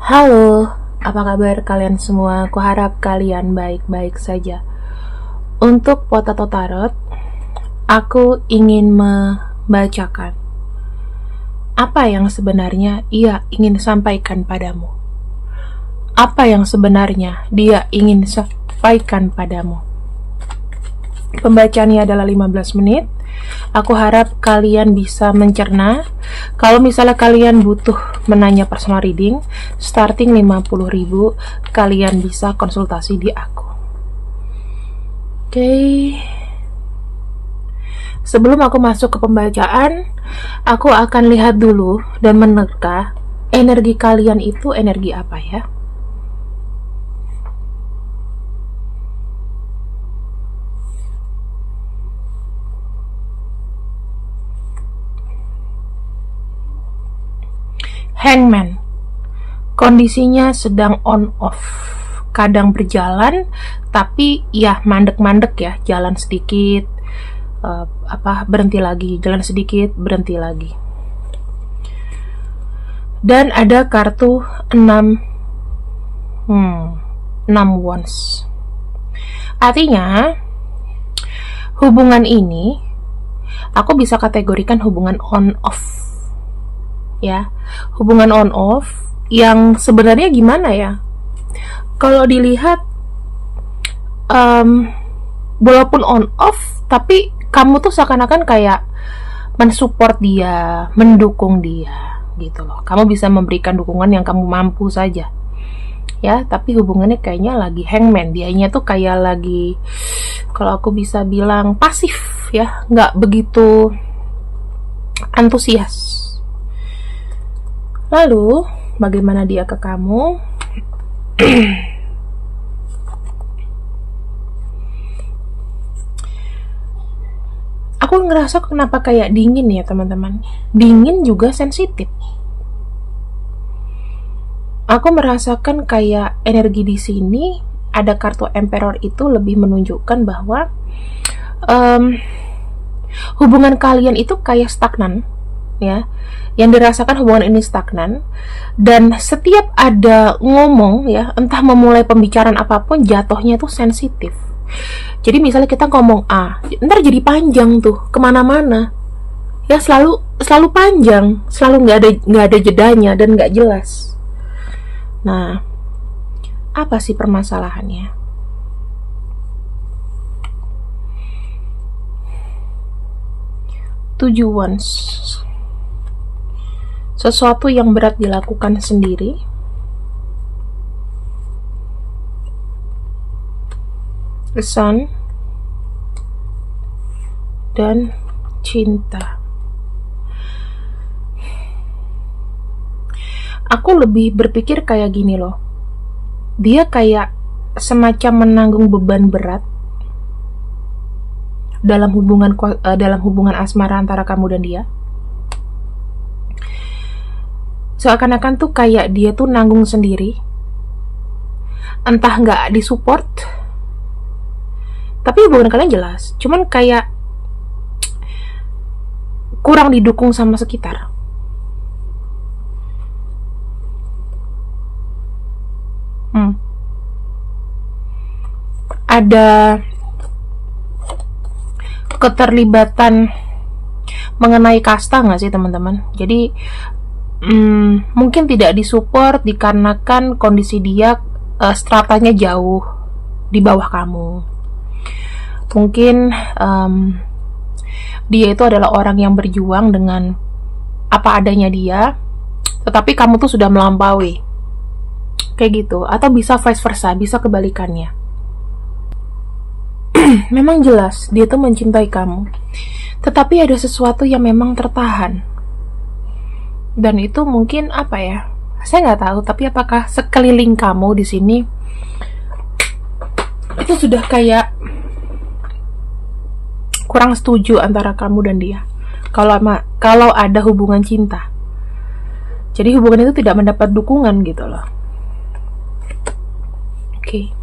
Halo, apa kabar kalian semua? Kuharap kalian baik-baik saja. Untuk Potato Tarot, aku ingin membacakan apa yang sebenarnya ia ingin sampaikan padamu. Apa yang sebenarnya dia ingin sampaikan padamu. Pembacaannya adalah 15 menit. Aku harap kalian bisa mencerna. Kalau misalnya kalian butuh menanya personal reading, starting 50.000, kalian bisa konsultasi di aku. Oke. Sebelum aku masuk ke pembacaan, aku akan lihat dulu dan menerka energi kalian itu energi apa ya. Hangman, kondisinya sedang on off, kadang berjalan tapi ya mandek-mandek ya, jalan sedikit berhenti lagi, jalan sedikit berhenti lagi. Dan ada kartu 6 wands. Artinya hubungan ini aku bisa kategorikan hubungan on off ya, hubungan on off yang sebenarnya gimana ya, kalau dilihat walaupun on off tapi kamu tuh seakan-akan kayak mensupport dia, mendukung dia gitu loh. Kamu bisa memberikan dukungan yang kamu mampu saja ya, tapi hubungannya kayaknya lagi hangman. Dianya tuh kayak lagi, kalau aku bisa bilang pasif ya, nggak begitu antusias. Lalu, bagaimana dia ke kamu? Aku ngerasa kenapa kayak dingin ya teman-teman. Dingin juga sensitif. Aku merasakan kayak energi di sini, ada kartu Emperor itu lebih menunjukkan bahwa hubungan kalian itu kayak stagnan. Ya, yang dirasakan hubungan ini stagnan, dan setiap ada ngomong ya, entah memulai pembicaraan apapun, jatuhnya tuh sensitif. Jadi misalnya kita ngomong A, ntar jadi panjang tuh kemana-mana ya, selalu panjang, selalu nggak ada jedanya dan nggak jelas. Nah, apa sih permasalahannya? Tujuh wands, sesuatu yang berat dilakukan sendiri. The Sun dan cinta. Aku lebih berpikir kayak gini loh, dia kayak semacam menanggung beban berat dalam hubungan asmara antara kamu dan dia. Seakan-akan tuh kayak dia tuh nanggung sendiri, entah nggak disupport, tapi hubungan kalian jelas, cuman kayak kurang didukung sama sekitar. Ada keterlibatan mengenai kasta nggak sih teman-teman? Jadi mungkin tidak disupport dikarenakan kondisi dia stratanya jauh di bawah kamu. Mungkin dia itu adalah orang yang berjuang dengan apa adanya dia, tetapi kamu tuh sudah melampaui kayak gitu. Atau bisa vice versa, bisa kebalikannya. Memang jelas dia tuh mencintai kamu, tetapi ada sesuatu yang memang tertahan. Dan itu mungkin apa ya? Saya nggak tahu. Tapi apakah sekeliling kamu di sini itu sudah kayak kurang setuju antara kamu dan dia? Kalau ada hubungan cinta, jadi hubungan itu tidak mendapat dukungan gitu loh. Oke.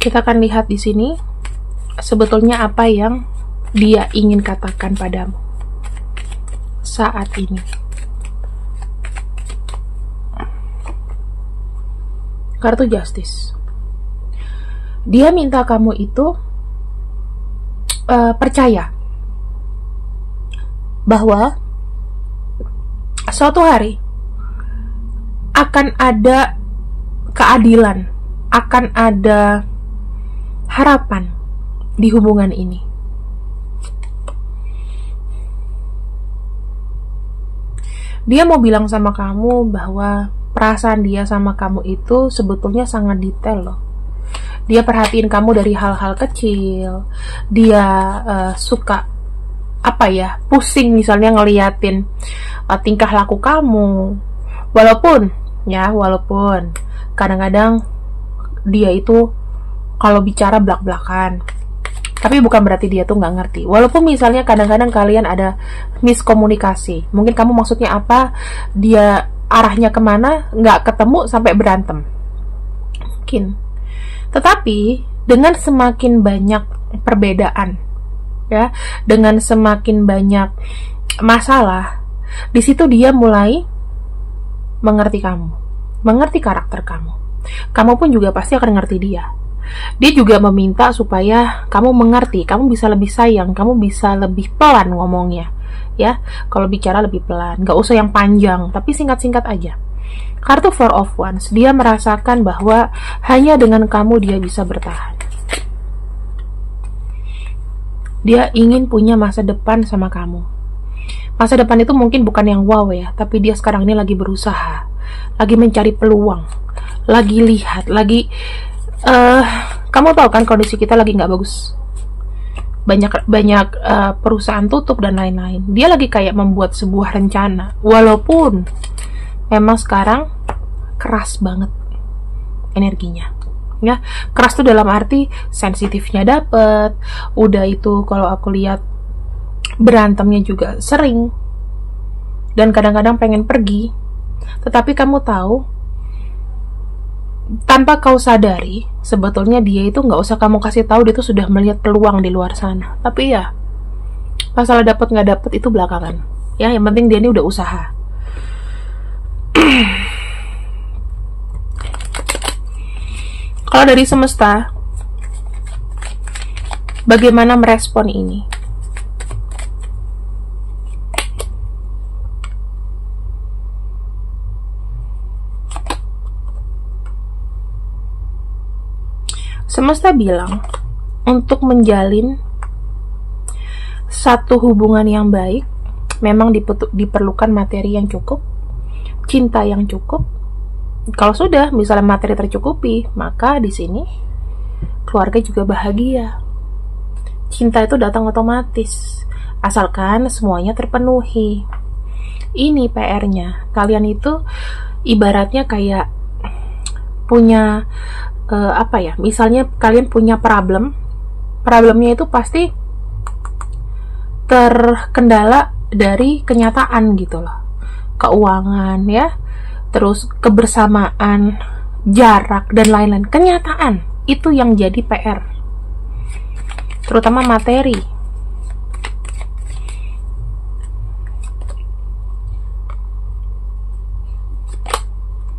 Kita akan lihat di sini sebetulnya apa yang dia ingin katakan padamu saat ini. Kartu Justice. Dia minta kamu itu percaya bahwa suatu hari akan ada keadilan, akan ada harapan di hubungan ini. Dia mau bilang sama kamu bahwa perasaan dia sama kamu itu sebetulnya sangat detail loh. Dia perhatiin kamu dari hal-hal kecil. Dia suka pusing misalnya ngeliatin tingkah laku kamu. Walaupun kadang-kadang dia itu kalau bicara belak-belakan. Tapi bukan berarti dia tuh nggak ngerti. Walaupun misalnya kadang-kadang kalian ada miskomunikasi. Mungkin kamu maksudnya apa, dia arahnya kemana, nggak ketemu sampai berantem. Mungkin. Tetapi dengan semakin banyak perbedaan, ya, dengan semakin banyak masalah, di situ dia mulai mengerti kamu, mengerti karakter kamu. Kamu pun juga pasti akan ngerti dia. Dia juga meminta supaya kamu mengerti, kamu bisa lebih sayang, kamu bisa lebih pelan ngomongnya, ya. Kalau bicara lebih pelan, gak usah yang panjang, tapi singkat-singkat aja. Kartu Four of Wands, dia merasakan bahwa hanya dengan kamu dia bisa bertahan. Dia ingin punya masa depan sama kamu. Masa depan itu mungkin bukan yang wow ya, tapi dia sekarang ini lagi berusaha, lagi mencari peluang, lagi lihat, lagi kamu tahu kan kondisi kita lagi nggak bagus, banyak perusahaan tutup dan lain-lain. Dia lagi kayak membuat sebuah rencana, walaupun memang sekarang keras banget energinya, ya. Keras tuh dalam arti sensitifnya dapet, udah itu kalau aku lihat berantemnya juga sering, dan kadang-kadang pengen pergi. Tetapi kamu tahu, tanpa kau sadari, sebetulnya dia itu nggak usah kamu kasih tahu, dia tuh sudah melihat peluang di luar sana. Tapi ya, masalah dapat nggak dapat itu belakangan. Ya, yang penting dia ini udah usaha. Kalau dari semesta, bagaimana merespon ini? Semesta bilang, untuk menjalin satu hubungan yang baik, memang diperlukan materi yang cukup, cinta yang cukup. Kalau sudah, misalnya materi tercukupi, maka di sini keluarga juga bahagia. Cinta itu datang otomatis, asalkan semuanya terpenuhi. Ini PR-nya. Kalian itu ibaratnya kayak punya misalnya kalian punya problemnya itu pasti terkendala dari kenyataan gitu loh, keuangan ya, terus kebersamaan, jarak dan lain-lain. Kenyataan itu yang jadi PR, terutama materi.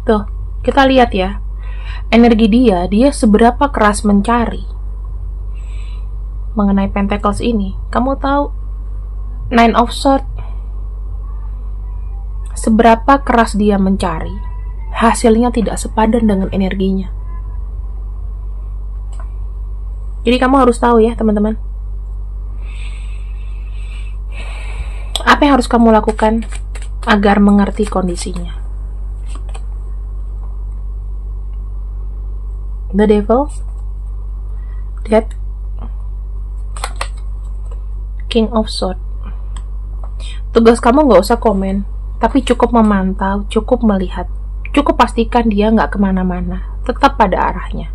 Tuh, kita lihat ya, energi dia seberapa keras mencari. Mengenai Pentacles ini, kamu tahu Nine of Swords, seberapa keras dia mencari, hasilnya tidak sepadan dengan energinya. Jadi kamu harus tahu ya teman-teman, apa yang harus kamu lakukan agar mengerti kondisinya. The Devil, Death, King of Swords. Tugas kamu nggak usah komen, tapi cukup memantau, cukup melihat, cukup pastikan dia nggak kemana-mana, tetap pada arahnya.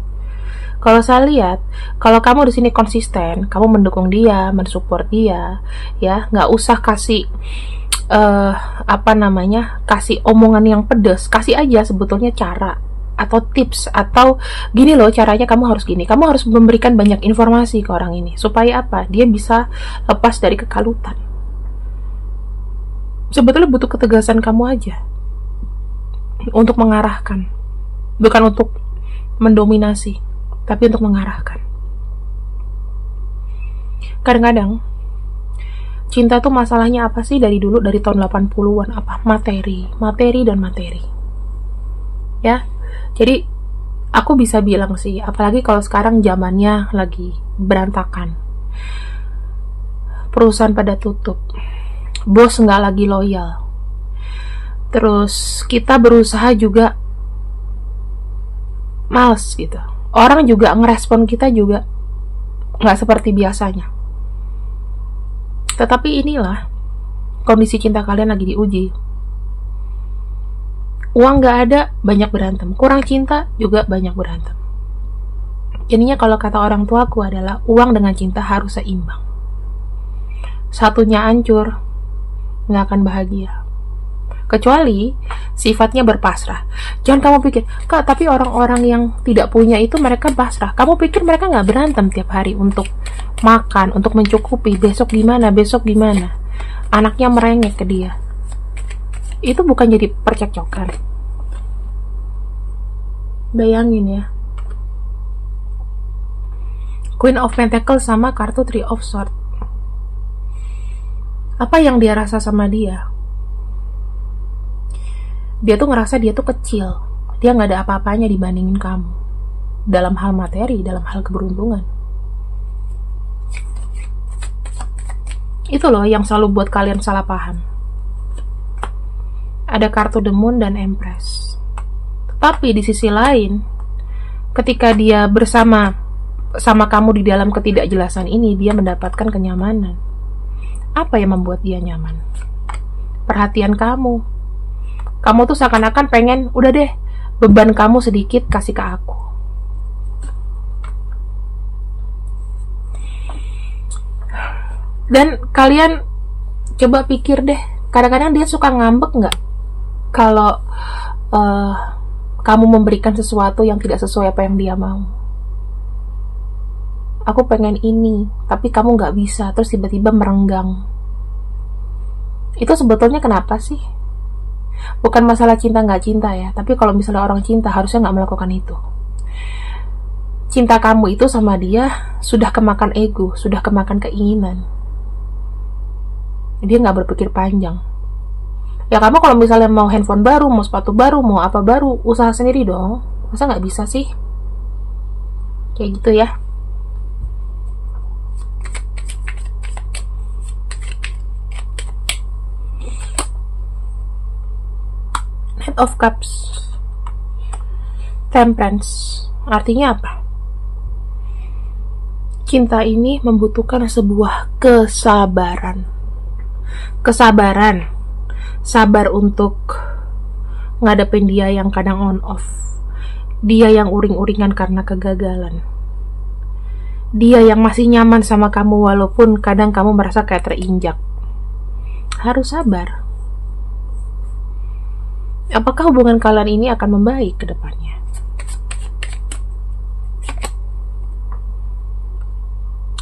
Kalau saya lihat, kalau kamu di sini konsisten, kamu mendukung dia, mensupport dia, ya, nggak usah kasih kasih omongan yang pedas, kasih aja sebetulnya cara atau tips, atau gini loh caranya, kamu harus gini, kamu harus memberikan banyak informasi ke orang ini supaya apa, dia bisa lepas dari kekalutan. Sebetulnya butuh ketegasan kamu aja untuk mengarahkan, bukan untuk mendominasi, tapi untuk mengarahkan. Kadang-kadang cinta tuh masalahnya apa sih dari dulu, dari tahun 80-an? Apa? Materi dan materi. Ya. Jadi aku bisa bilang sih, apalagi kalau sekarang zamannya lagi berantakan. Perusahaan pada tutup. Bos nggak lagi loyal. Terus kita berusaha juga males gitu. Orang juga ngerespon kita juga nggak seperti biasanya. Tetapi inilah kondisi cinta kalian lagi diuji. Uang nggak ada, banyak berantem. Kurang cinta juga banyak berantem. Jadinya kalau kata orang tuaku adalah uang dengan cinta harus seimbang. Satunya hancur, nggak akan bahagia. Kecuali sifatnya berpasrah. Jangan kamu pikir, Kak, tapi orang-orang yang tidak punya itu mereka pasrah. Kamu pikir mereka nggak berantem tiap hari untuk makan, untuk mencukupi, besok gimana, anaknya merengek ke dia. Itu bukan jadi percekcokan. Bayangin ya, Queen of Pentacles sama kartu Three of Swords. Apa yang dia rasa sama dia? Dia tuh ngerasa dia tuh kecil. Dia gak ada apa-apanya dibandingin kamu. Dalam hal materi, dalam hal keberuntungan. Itu loh yang selalu buat kalian salah paham. Ada kartu The Moon dan Empress. Tapi di sisi lain, ketika dia bersama kamu di dalam ketidakjelasan ini, dia mendapatkan kenyamanan. Apa yang membuat dia nyaman? Perhatian kamu. Kamu tuh seakan-akan pengen, udah deh, beban kamu sedikit kasih ke aku. Dan kalian coba pikir deh, kadang-kadang dia suka ngambek nggak kalau kamu memberikan sesuatu yang tidak sesuai apa yang dia mau. Aku pengen ini, tapi kamu nggak bisa, terus tiba-tiba merenggang. Itu sebetulnya kenapa sih? Bukan masalah cinta nggak cinta ya, tapi kalau misalnya orang cinta harusnya nggak melakukan itu. Cinta kamu itu sama dia sudah kemakan ego, sudah kemakan keinginan. Dia nggak berpikir panjang. Ya kamu kalau misalnya mau handphone baru, mau sepatu baru, mau apa baru, usaha sendiri dong. Masa nggak bisa sih? Kayak gitu ya. Knight of Cups, Temperance, artinya apa? Cinta ini membutuhkan sebuah kesabaran. Sabar untuk ngadepin dia yang kadang on off, dia yang uring-uringan karena kegagalan, dia yang masih nyaman sama kamu walaupun kadang kamu merasa kayak terinjak. Harus sabar. Apakah hubungan kalian ini akan membaik ke depannya?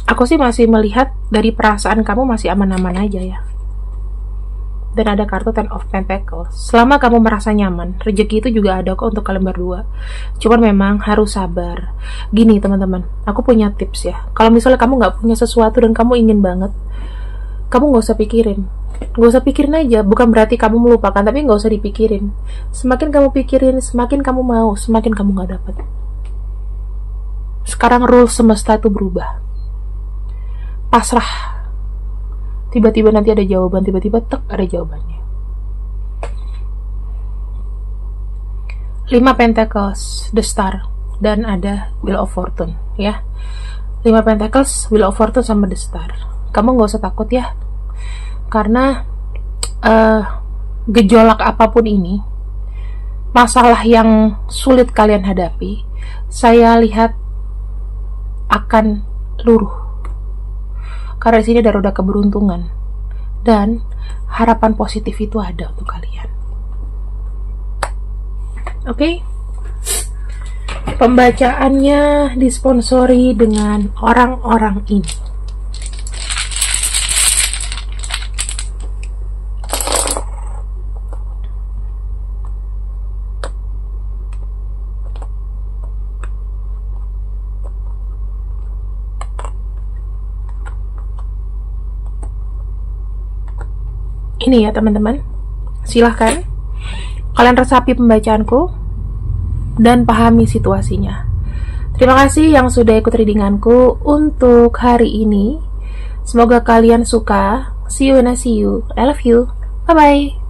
Aku sih masih melihat dari perasaan kamu masih aman-aman aja ya. Dan ada kartu Ten of Pentacles. Selama kamu merasa nyaman, rezeki itu juga ada kok untuk kalian berdua. Cuman memang harus sabar. Gini teman-teman, aku punya tips ya. Kalau misalnya kamu nggak punya sesuatu dan kamu ingin banget, kamu nggak usah pikirin. Nggak usah pikirin aja. Bukan berarti kamu melupakan, tapi nggak usah dipikirin. Semakin kamu pikirin, semakin kamu mau, semakin kamu nggak dapet. Sekarang rules semesta itu berubah. Pasrah. Tiba-tiba nanti ada jawaban, tiba-tiba tek ada jawabannya. 5 Pentacles, The Star, dan ada Wheel of Fortune ya. 5 Pentacles, Wheel of Fortune sama The Star. Kamu gak usah takut ya, karena gejolak apapun ini, masalah yang sulit kalian hadapi, saya lihat akan luruh. Karena di sini ada roda keberuntungan dan harapan positif itu ada untuk kalian. Oke? Pembacaannya disponsori dengan orang-orang ini. Ini ya teman-teman, silahkan kalian resapi pembacaanku dan pahami situasinya. Terima kasih yang sudah ikut readinganku untuk hari ini. Semoga kalian suka. See you when I see you. I love you. Bye-bye.